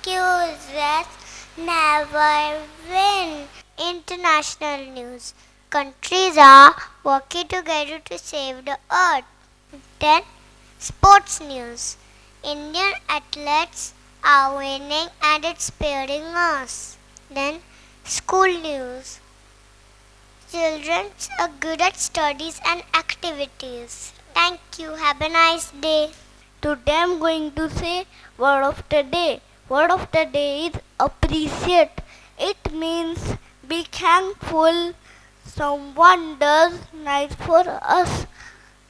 accusers never win. International news. Countries are working together to save the earth. Then, sports news. Indian athletes are winning and inspiring us. Then, school news. Children are good at studies and activities. Thank you. Have a nice day. Today I'm going to say word of the day. Word of the day is appreciate. It means be thankful someone does nice for us.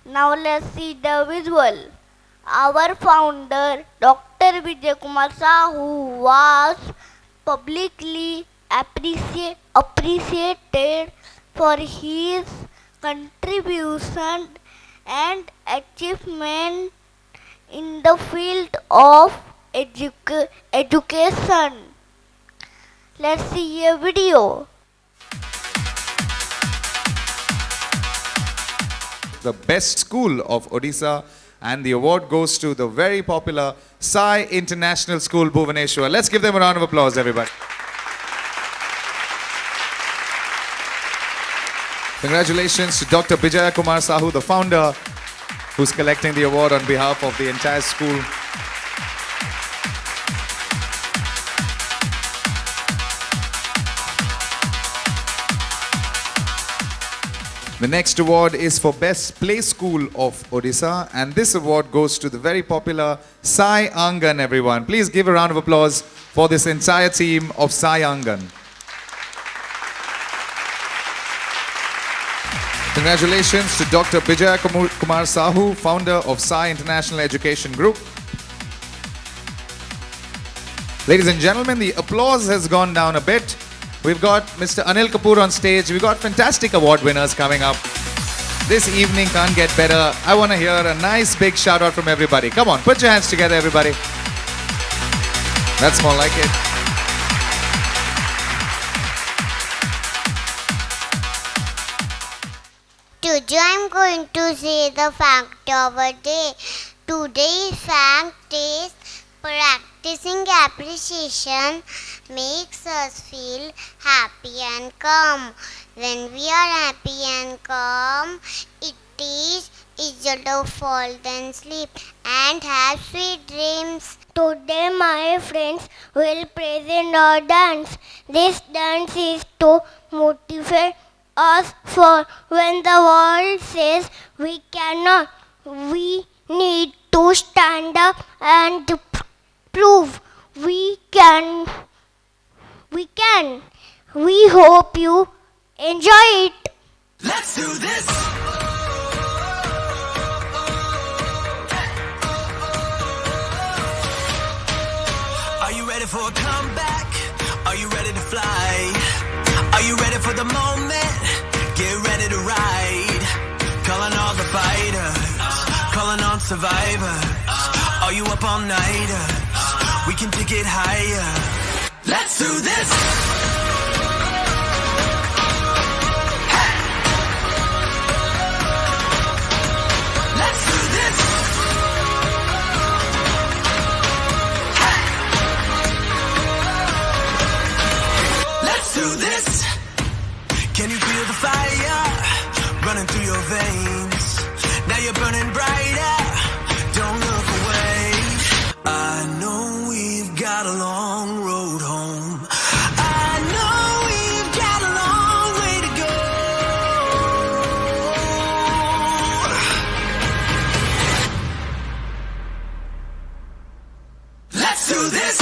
Now let's see the visual. Our founder Dr. Bijaya Kumar Sahoo was publicly appreciated for his contribution and achievement in the field of education. Let's see a video. The best school of Odisha, and the award goes to the very popular SAI International School, Bhubaneswar. Let's give them a round of applause, everybody. Congratulations to Dr. Bijaya Kumar Sahoo, the founder, who's collecting the award on behalf of the entire school. The next award is for Best Play School of Odisha, and this award goes to the very popular SAI Angan, everyone. Please give a round of applause for this entire team of SAI Angan. Congratulations to Dr. Bijaya Kumar Sahoo, founder of SAI International Education Group. Ladies and gentlemen, the applause has gone down a bit. We've got Mr. Anil Kapoor on stage. We've got fantastic award winners coming up. This evening can't get better. I want to hear a nice big shout out from everybody. Come on, put your hands together, everybody. That's more like it. Today I'm going to say the fact of the day. Today's fact is practicing appreciation makes us feel happy and calm. When we are happy and calm, it is easier to fall than sleep and have sweet dreams. Today my friends will present a dance. This dance is to motivate us for when the world says we cannot. We need to stand up and prove we can. We hope you enjoy it. Let's do this. Are you ready for a comeback? Are you ready to fly? Are you ready for the moment? Get ready to ride. Calling all the fighters, calling on survivors. Are you up all night? We can take it higher. Let's do this. Hey. Let's do this. Hey. Let's do this. Can you feel the fire running through your veins? Now you're burning brighter. Don't look away. I know we've got a long road home. I know we've got a long way to go. Let's do this.